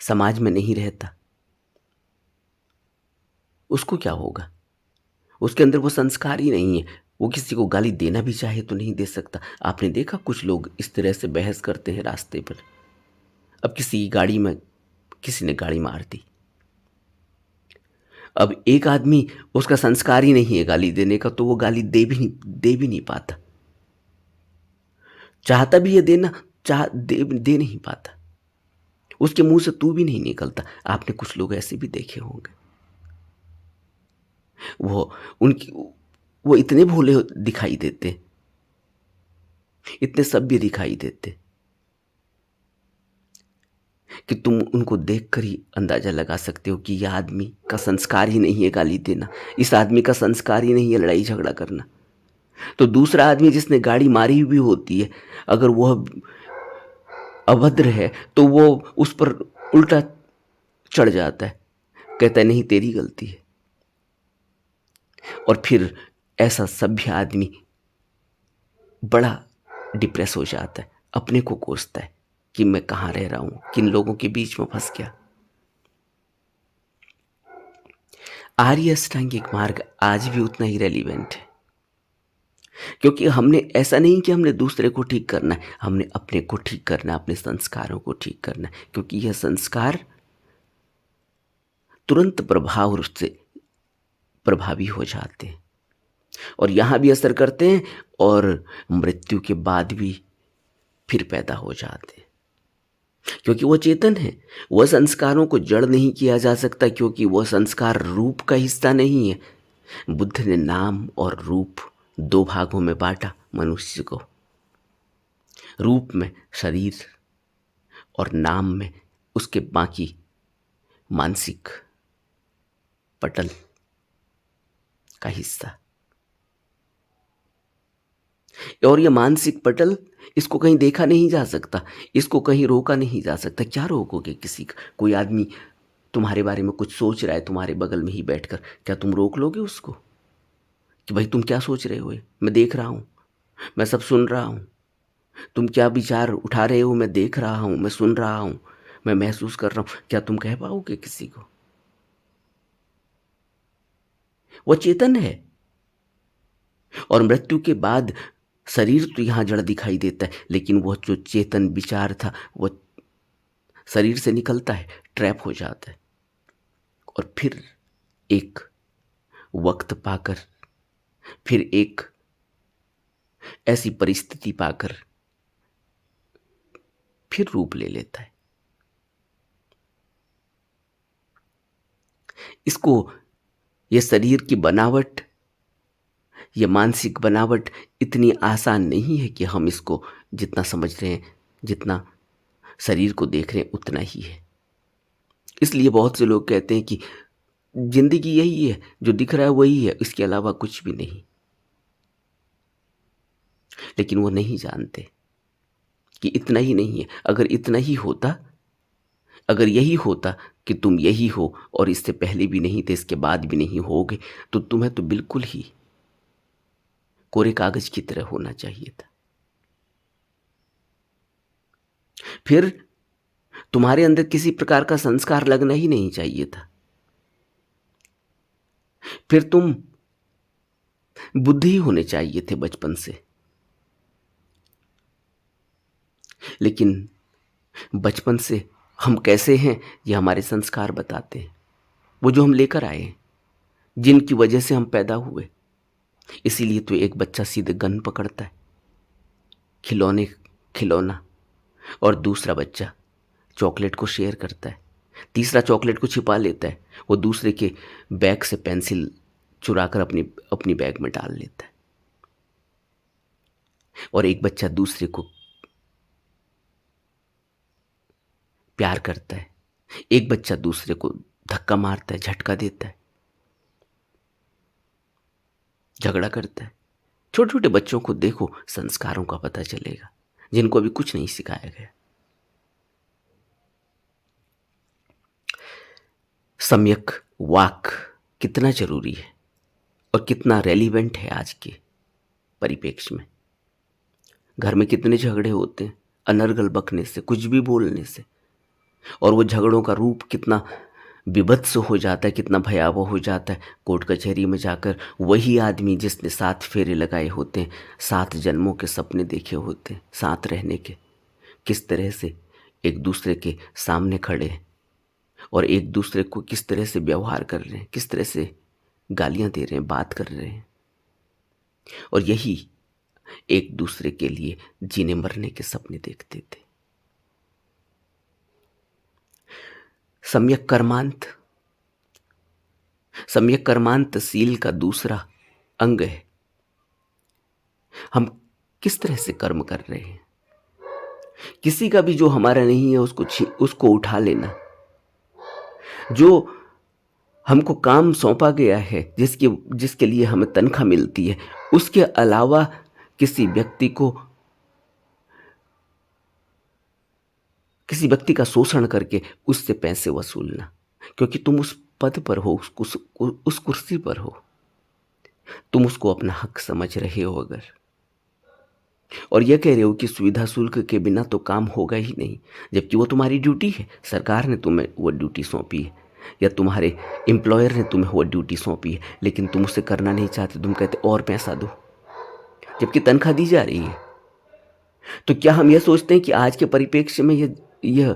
समाज में नहीं रहता, उसको क्या होगा? उसके अंदर वो संस्कार ही नहीं है। वो किसी को गाली देना भी चाहे तो नहीं दे सकता। आपने देखा कुछ लोग इस तरह से बहस करते हैं रास्ते पर। अब किसी की गाड़ी में किसी ने गाड़ी मार दी, अब एक आदमी, उसका संस्कार ही नहीं है गाली देने का, तो वो गाली दे भी नहीं पाता। चाहता भी ये देना, दे नहीं पाता। उसके मुंह से तू भी नहीं निकलता। आपने कुछ लोग ऐसे भी देखे होंगे। वो इतने भोले दिखाई देते, इतने सभ्य दिखाई देते कि तुम उनको देखकर ही अंदाजा लगा सकते हो कि यह आदमी का संस्कार ही नहीं है गाली देना, इस आदमी का संस्कार ही नहीं है लड़ाई झगड़ा करना। तो दूसरा आदमी जिसने गाड़ी मारी हुई होती है, अगर वह अभद्र है तो वो उस पर उल्टा चढ़ जाता है, कहता है नहीं तेरी गलती है। और फिर ऐसा सभ्य आदमी बड़ा डिप्रेस हो जाता है, अपने को कोसता है कि मैं कहाँ रह रहा हूँ, किन लोगों के बीच में फंस गया। आर्य अष्टांगिक मार्ग आज भी उतना ही रेलिवेंट है, क्योंकि हमने ऐसा नहीं कि हमने दूसरे को ठीक करना है, हमने अपने को ठीक करना है, अपने संस्कारों को ठीक करना है, क्योंकि यह संस्कार तुरंत प्रभाव से प्रभावी हो जाते हैं और यहाँ भी असर करते हैं और मृत्यु के बाद भी फिर पैदा हो जाते हैं। क्योंकि वह चेतन है। वह संस्कारों को जड़ नहीं किया जा सकता, क्योंकि वह संस्कार रूप का हिस्सा नहीं है। बुद्ध ने नाम और रूप दो भागों में बांटा मनुष्य को। रूप में शरीर और नाम में उसके बाकी मानसिक पटल का हिस्सा। और यह मानसिक पटल, इसको कहीं देखा नहीं जा सकता, इसको कहीं रोका नहीं जा सकता। क्या रोकोगे किसी का? कोई आदमी तुम्हारे बारे में कुछ सोच रहा है तुम्हारे बगल में ही बैठकर, क्या तुम रोक लोगे उसको कि भाई तुम क्या सोच रहे हो? मैं देख रहा हूँ, मैं सब सुन रहा हूँ। तुम क्या विचार उठा रहे हो मैं देख रहा हूँ, मैं सुन रहा हूँ, मैं महसूस कर रहा हूँ। क्या तुम कह पाओगे किसी को? वह चेतन है। और मृत्यु के बाद शरीर तो यहाँ जड़ दिखाई देता है, लेकिन वह जो चेतन विचार था वह शरीर से निकलता है, ट्रैप हो जाता है, और फिर एक वक्त पाकर, फिर एक ऐसी परिस्थिति पाकर फिर रूप ले लेता है। इसको, ये शरीर की बनावट, ये मानसिक बनावट इतनी आसान नहीं है कि हम इसको जितना समझ रहे हैं, जितना शरीर को देख रहे हैं उतना ही है। इसलिए बहुत से लोग कहते हैं कि जिंदगी यही है, जो दिख रहा है वही है, इसके अलावा कुछ भी नहीं। लेकिन वो नहीं जानते कि इतना ही नहीं है। अगर इतना ही होता, अगर यही होता कि तुम यही हो और इससे पहले भी नहीं थे, इसके बाद भी नहीं होगे, तो तुम्हें तो बिल्कुल ही कोरे कागज की तरह होना चाहिए था। फिर तुम्हारे अंदर किसी प्रकार का संस्कार लगना ही नहीं चाहिए था। फिर तुम बुद्ध ही होने चाहिए थे बचपन से। लेकिन बचपन से हम कैसे हैं ये हमारे संस्कार बताते हैं, वो जो हम लेकर आए हैं, जिनकी वजह से हम पैदा हुए। इसीलिए तो एक बच्चा सीधे गन पकड़ता है, खिलौना, और दूसरा बच्चा चॉकलेट को शेयर करता है, तीसरा चॉकलेट को छिपा लेता है, वो दूसरे के बैग से पेंसिल चुराकर अपनी बैग में डाल लेता है। और एक बच्चा दूसरे को प्यार करता है, एक बच्चा दूसरे को धक्का मारता है, झटका देता है, झगड़ा करता है। छोटे छोटे बच्चों को देखो, संस्कारों का पता चलेगा, जिनको अभी कुछ नहीं सिखाया गया। सम्यक वाक कितना जरूरी है और कितना रेलिवेंट है आज के परिप्रेक्ष्य में। घर में कितने झगड़े होते हैं अनर्गल बकने से, कुछ भी बोलने से, और वो झगड़ों का रूप कितना विभत्स हो जाता है, कितना भयावह हो जाता है। कोर्ट कचहरी में जाकर वही आदमी जिसने 7 फेरे लगाए होते हैं, 7 जन्मों के सपने देखे होते हैं साथ रहने के, किस तरह से एक दूसरे के सामने खड़े हैं और एक दूसरे को किस तरह से व्यवहार कर रहे हैं, किस तरह से गालियां दे रहे हैं, बात कर रहे हैं, और यही एक दूसरे के लिए जीने मरने के सपने देखते थे। सम्यक कर्मांत शील का दूसरा अंग है। हम किस तरह से कर्म कर रहे हैं। किसी का भी जो हमारा नहीं है उसको उठा लेना। जो हमको काम सौंपा गया है, जिसके लिए हमें तनख्वाह मिलती है, उसके अलावा किसी व्यक्ति का शोषण करके उससे पैसे वसूलना, क्योंकि तुम उस पद पर हो, उस कुर्सी पर हो, तुम उसको अपना हक समझ रहे हो अगर, और यह कह रहे हो कि सुविधा शुल्क के बिना तो काम होगा ही नहीं, जबकि वो तुम्हारी ड्यूटी है। सरकार ने तुम्हें वो ड्यूटी सौंपी है, या तुम्हारे एम्प्लॉयर ने तुम्हें वो ड्यूटी सौंपी है, लेकिन तुम उसे करना नहीं चाहते। तुम कहते और पैसा दो, जबकि तनख्वाह दी जा रही है। तो क्या हम यह सोचते हैं कि आज के परिप्रेक्ष्य में यह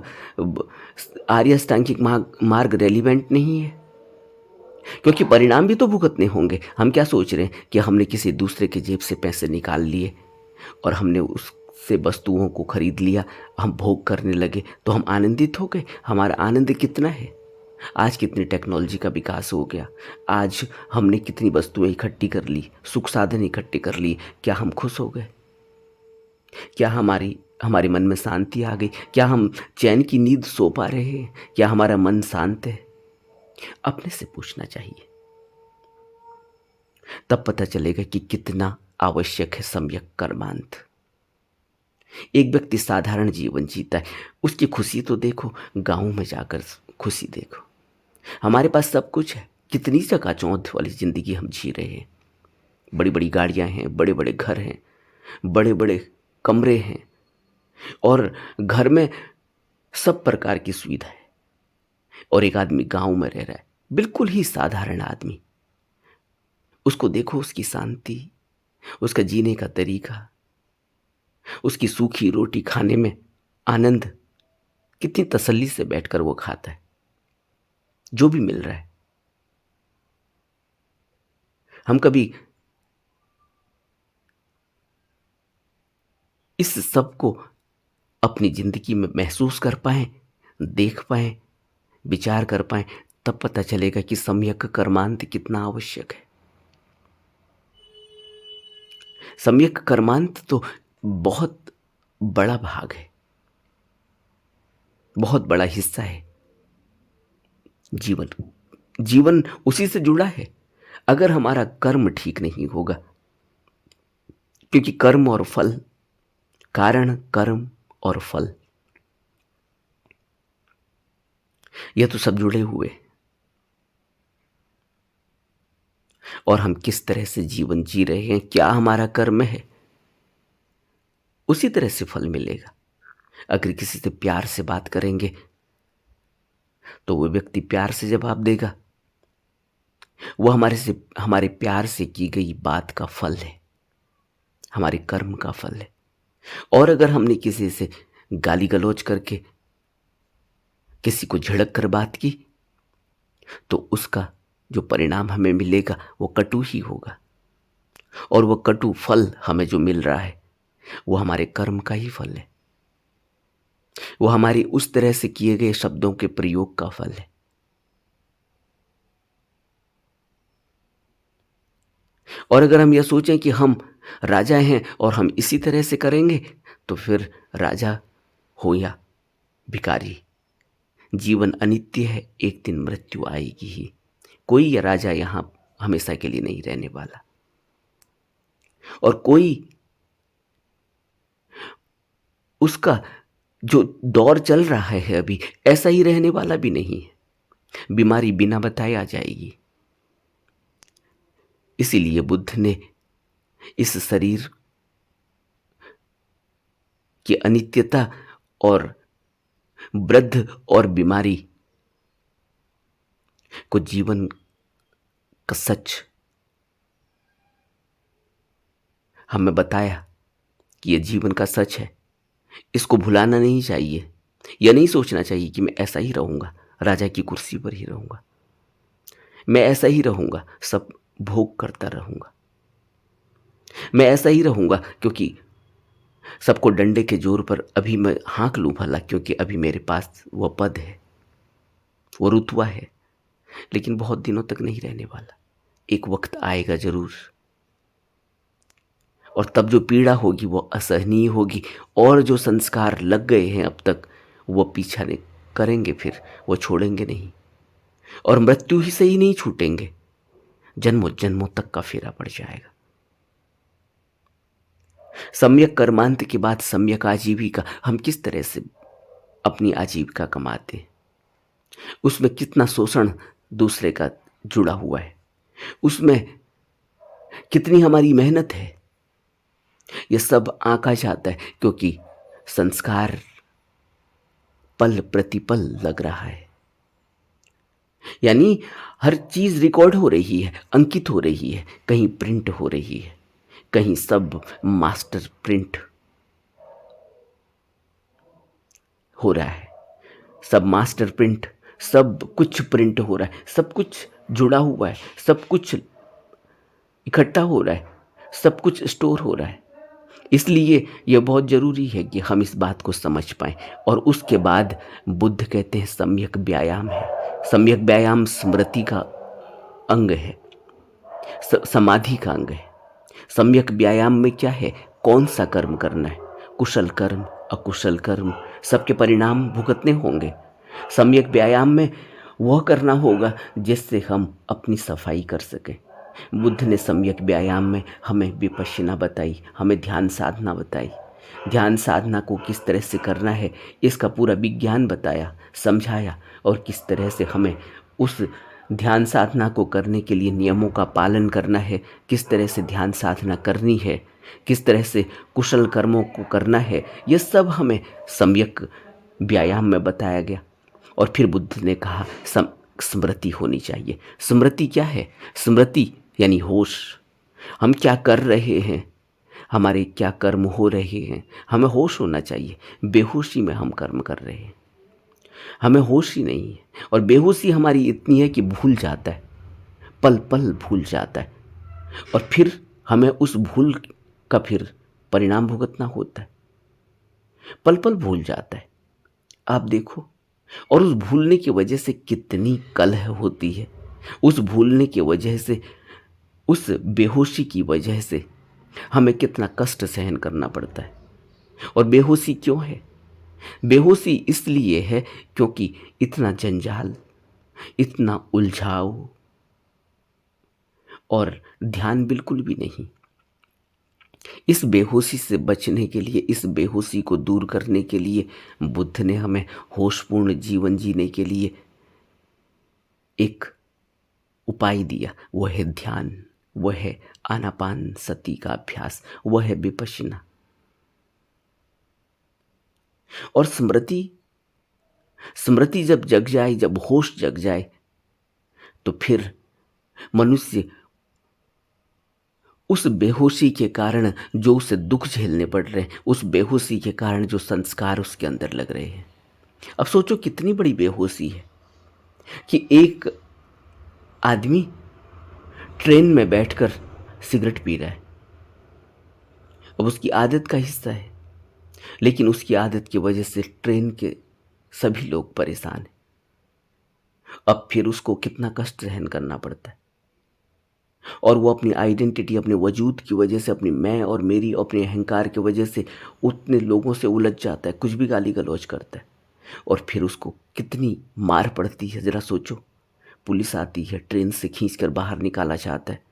आर्य अष्टांगिक मार्ग रेलिवेंट नहीं है? क्योंकि परिणाम भी तो भुगतने होंगे। हम क्या सोच रहे हैं कि हमने किसी दूसरे के जेब से पैसे निकाल लिए और हमने से वस्तुओं को खरीद लिया, हम भोग करने लगे तो हम आनंदित हो गए। हमारा आनंद कितना है? आज कितनी टेक्नोलॉजी का विकास हो गया, आज हमने कितनी वस्तुएं इकट्ठी कर ली, सुख साधन इकट्ठे कर लिए, क्या हम खुश हो गए? क्या हमारे मन में शांति आ गई? क्या हम चैन की नींद सो पा रहे हैं? क्या हमारा मन शांत है? अपने से पूछना चाहिए, तब पता चलेगा कि कितना आवश्यक है सम्यक कर्मांत। एक व्यक्ति साधारण जीवन जीता है, उसकी खुशी तो देखो, गांव में जाकर खुशी देखो। हमारे पास सब कुछ है, कितनी चकाचौंध वाली जिंदगी हम जी रहे हैं। बड़ी बड़ी गाड़ियां हैं, बड़े बड़े घर हैं, बड़े बड़े कमरे हैं, और घर में सब प्रकार की सुविधा है। और एक आदमी गांव में रह रहा है, बिल्कुल ही साधारण आदमी। उसको देखो, उसकी शांति, उसका जीने का तरीका, उसकी सूखी रोटी खाने में आनंद, कितनी तसल्ली से बैठकर वो खाता है जो भी मिल रहा है। हम कभी इस सब को अपनी जिंदगी में महसूस कर पाए, देख पाए, विचार कर पाए, तब पता चलेगा कि सम्यक कर्मांत कितना आवश्यक है। सम्यक कर्मांत तो बहुत बड़ा भाग है, बहुत बड़ा हिस्सा है। जीवन उसी से जुड़ा है। अगर हमारा कर्म ठीक नहीं होगा, क्योंकि कर्म और फल, कारण कर्म और फल, यह तो सब जुड़े हुए, और हम किस तरह से जीवन जी रहे हैं, क्या हमारा कर्म है, उसी तरह से फल मिलेगा। अगर किसी से प्यार से बात करेंगे तो वो व्यक्ति प्यार से जवाब देगा, वो हमारे प्यार से की गई बात का फल है, हमारे कर्म का फल है। और अगर हमने किसी से गाली गलौज करके, किसी को झिड़क कर बात की, तो उसका जो परिणाम हमें मिलेगा वो कटु ही होगा। और वो कटु फल हमें जो मिल रहा है वो हमारे कर्म का ही फल है, वो हमारी उस तरह से किए गए शब्दों के प्रयोग का फल है। और अगर हम यह सोचें कि हम राजा हैं और हम इसी तरह से करेंगे, तो फिर राजा हो या भिखारी, जीवन अनित्य है, एक दिन मृत्यु आएगी ही। कोई या राजा यहां हमेशा के लिए नहीं रहने वाला, और कोई उसका जो दौर चल रहा है अभी ऐसा ही रहने वाला भी नहीं है। बीमारी बिना बताए आ जाएगी। इसीलिए बुद्ध ने इस शरीर की अनित्यता और वृद्ध और बीमारी को जीवन का सच हमें बताया कि यह जीवन का सच है। इसको भुलाना नहीं चाहिए, यह नहीं सोचना चाहिए कि मैं ऐसा ही रहूंगा, राजा की कुर्सी पर ही रहूंगा, मैं ऐसा ही रहूंगा, सब भोग करता रहूंगा, मैं ऐसा ही रहूंगा क्योंकि सबको डंडे के जोर पर अभी मैं हाँक लूं भला, क्योंकि अभी मेरे पास वह पद है, वो रुतबा है। लेकिन बहुत दिनों तक नहीं रहने वाला, एक वक्त आएगा जरूर, और तब जो पीड़ा होगी वो असहनीय होगी। और जो संस्कार लग गए हैं अब तक, वो पीछा नहीं करेंगे, फिर वो छोड़ेंगे नहीं, और मृत्यु ही से ही नहीं छूटेंगे, जन्मों जन्मों तक का फेरा पड़ जाएगा। सम्यक कर्मांत के बाद सम्यक आजीविका, हम किस तरह से अपनी आजीविका कमाते हैं, उसमें कितना शोषण दूसरे का जुड़ा हुआ है, उसमें कितनी हमारी मेहनत है, यह सब आंका जाता है, क्योंकि संस्कार पल प्रतिपल लग रहा है। यानी हर चीज रिकॉर्ड हो रही है, अंकित हो रही है, कहीं प्रिंट हो रही है, कहीं सब मास्टर प्रिंट हो रहा है, सब मास्टर प्रिंट, सब कुछ प्रिंट हो रहा है, सब कुछ जुड़ा हुआ है, सब कुछ इकट्ठा हो रहा है, सब कुछ स्टोर हो रहा है। इसलिए यह बहुत ज़रूरी है कि हम इस बात को समझ पाएँ। और उसके बाद बुद्ध कहते हैं सम्यक व्यायाम है। सम्यक व्यायाम स्मृति का अंग है, समाधि का अंग है। सम्यक व्यायाम में क्या है, कौन सा कर्म करना है, कुशल कर्म अकुशल कर्म सबके परिणाम भुगतने होंगे। सम्यक व्यायाम में वह करना होगा जिससे हम अपनी सफाई कर सकें। बुद्ध ने सम्यक व्यायाम में हमें विपश्यना बताई, हमें ध्यान साधना बताई। ध्यान साधना को किस तरह से करना है इसका पूरा विज्ञान बताया, समझाया, और किस तरह से हमें उस ध्यान साधना को करने के लिए नियमों का पालन करना है, किस तरह से ध्यान साधना करनी है, किस तरह से कुशल कर्मों को करना है, ये सब हमें सम्यक व्यायाम में बताया गया। और फिर बुद्ध ने कहा स्मृति होनी चाहिए। स्मृति क्या है? स्मृति यानी होश। हम क्या कर रहे हैं, हमारे क्या कर्म हो रहे हैं, हमें होश होना चाहिए। बेहोशी में हम कर्म कर रहे हैं, हमें होश ही नहीं है। और बेहोशी हमारी इतनी है कि भूल जाता है, पल पल भूल जाता है, और फिर हमें उस भूल का फिर परिणाम भुगतना होता है। पल पल भूल जाता है, आप देखो। और उस भूलने की वजह से कितनी कलह होती है, उस भूलने की वजह से, उस बेहोशी की वजह से हमें कितना कष्ट सहन करना पड़ता है। और बेहोशी क्यों है? बेहोशी इसलिए है क्योंकि इतना जंजाल, इतना उलझाव और ध्यान बिल्कुल भी नहीं। इस बेहोशी से बचने के लिए, इस बेहोशी को दूर करने के लिए बुद्ध ने हमें होशपूर्ण जीवन जीने के लिए एक उपाय दिया। वह है ध्यान, वह है आनापान सती का अभ्यास, वह है विपश्यना। और स्मृति जब जग जाए, जब होश जग जाए, तो फिर मनुष्य उस बेहोशी के कारण जो उसे दुख झेलने पड़ रहे हैं, उस बेहोशी के कारण जो संस्कार उसके अंदर लग रहे हैं। अब सोचो कितनी बड़ी बेहोशी है कि एक आदमी ट्रेन में बैठकर सिगरेट पी रहा है। अब उसकी आदत का हिस्सा है, लेकिन उसकी आदत की वजह से ट्रेन के सभी लोग परेशान हैं। अब फिर उसको कितना कष्ट सहन करना पड़ता है। और वो अपनी आइडेंटिटी, अपने वजूद की वजह से, अपनी मैं और मेरी, अपने अहंकार की वजह से उतने लोगों से उलझ जाता है, कुछ भी गाली गलौज करता है। और फिर उसको कितनी मार पड़ती है, ज़रा सोचो। पुलिस आती है, ट्रेन से खींचकर बाहर निकाला जाता है,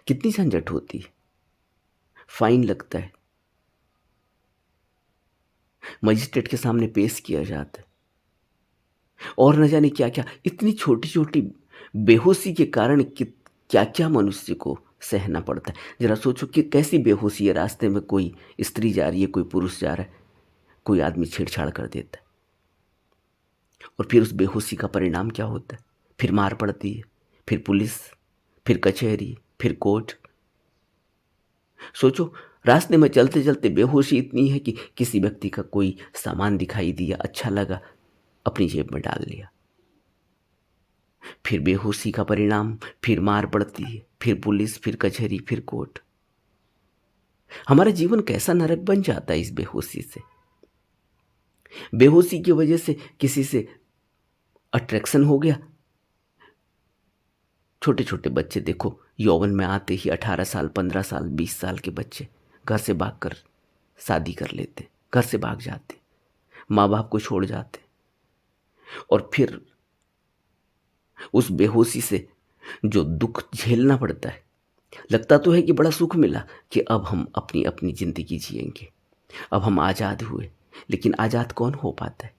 कितनी झंझट होती है। फाइन लगता है, मजिस्ट्रेट के सामने पेश किया जाता है, और न जाने क्या क्या। इतनी छोटी छोटी बेहोशी के कारण क्या क्या मनुष्य को सहना पड़ता है। जरा सोचो कि कैसी बेहोशी है। रास्ते में कोई स्त्री जा रही है, कोई पुरुष जा रहा है, कोई आदमी छेड़छाड़ कर देता है, और फिर उस बेहोशी का परिणाम क्या होता है? फिर मार पड़ती है, फिर पुलिस, फिर कचहरी, फिर कोर्ट। सोचो, रास्ते में चलते चलते बेहोशी इतनी है कि किसी व्यक्ति का कोई सामान दिखाई दिया, अच्छा लगा, अपनी जेब में डाल लिया। फिर बेहोशी का परिणाम, फिर मार पड़ती है, फिर पुलिस, फिर कचहरी, फिर कोर्ट। हमारा जीवन कैसा नरक बन जाता है इस बेहोशी से। बेहोशी की वजह से किसी से अट्रैक्शन हो गया। छोटे छोटे बच्चे देखो, यौवन में आते ही 18 साल, 15 साल, 20 साल के बच्चे घर से भागकर शादी कर लेते, घर से भाग जाते, माँ बाप को छोड़ जाते। और फिर उस बेहोशी से जो दुख झेलना पड़ता है, लगता तो है कि बड़ा सुख मिला कि अब हम अपनी अपनी जिंदगी जिएंगे, अब हम आज़ाद हुए। लेकिन आज़ाद कौन हो पाता है?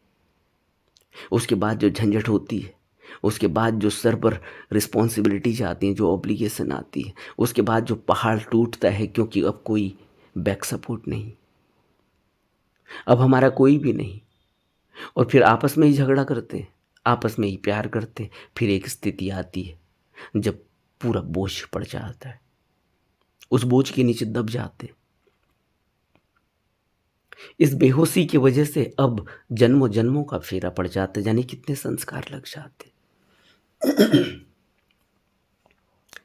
उसके बाद जो झंझट होती है, उसके बाद जो सर पर रिस्पॉन्सिबिलिटीज आती हैं, जो ऑब्लिगेशन आती है, उसके बाद जो पहाड़ टूटता है, क्योंकि अब कोई बैक सपोर्ट नहीं, अब हमारा कोई भी नहीं। और फिर आपस में ही झगड़ा करते हैं, आपस में ही प्यार करते हैं। फिर एक स्थिति आती है जब पूरा बोझ पड़ जाता है, उस बोझ के नीचे दब जाते हैं। इस बेहोशी की वजह से अब जन्मों जन्मों का फेरा पड़ जाता है, यानी कितने संस्कार लग जाते।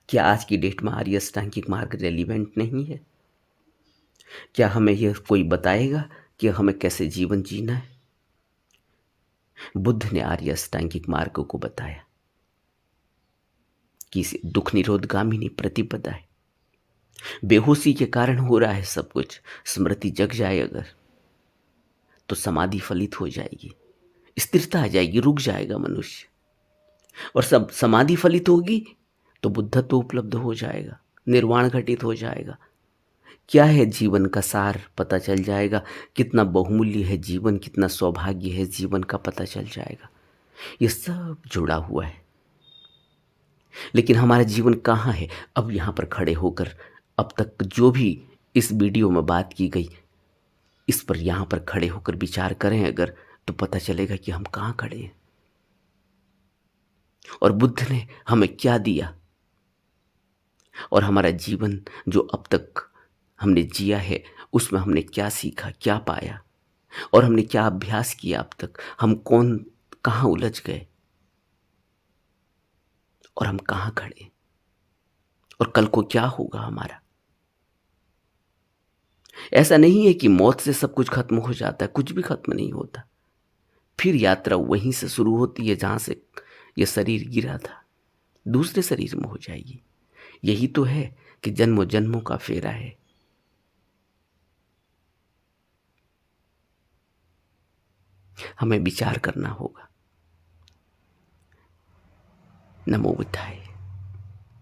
क्या आज की डेट में आर्य अष्टांगिक मार्ग रेलिवेंट नहीं है? क्या हमें यह कोई बताएगा कि हमें कैसे जीवन जीना है? बुद्ध ने आर्य अष्टांगिक मार्ग को बताया कि इसे दुख निरोधगामिनी प्रतिपदा है। बेहोशी के कारण हो रहा है सब कुछ। स्मृति जग जाए अगर, तो समाधि फलित हो जाएगी, स्थिरता आ जाएगी, रुक जाएगा मनुष्य। और सब समाधि फलित होगी तो बुद्धत्व उपलब्ध हो जाएगा, निर्वाण घटित हो जाएगा। क्या है जीवन का सार पता चल जाएगा, कितना बहुमूल्य है जीवन, कितना सौभाग्य है जीवन का पता चल जाएगा। ये सब जुड़ा हुआ है। लेकिन हमारा जीवन कहाँ है? अब यहाँ पर खड़े होकर अब तक जो भी इस वीडियो में बात की गई, इस पर यहाँ पर खड़े होकर विचार करें अगर, तो पता चलेगा कि हम कहाँ खड़े हैं और बुद्ध ने हमें क्या दिया, और हमारा जीवन जो अब तक हमने जिया है उसमें हमने क्या सीखा, क्या पाया, और हमने क्या अभ्यास किया अब तक। हम कौन कहाँ उलझ गए और हम कहाँ खड़े, और कल को क्या होगा हमारा। ऐसा नहीं है कि मौत से सब कुछ खत्म हो जाता है, कुछ भी खत्म नहीं होता। फिर यात्रा वहीं से शुरू होती है जहां से यह शरीर गिरा था, दूसरे शरीर में हो जाएगी। यही तो है कि जन्मों जन्मों का फेरा है। हमें विचार करना होगा। नमो बुद्धाय।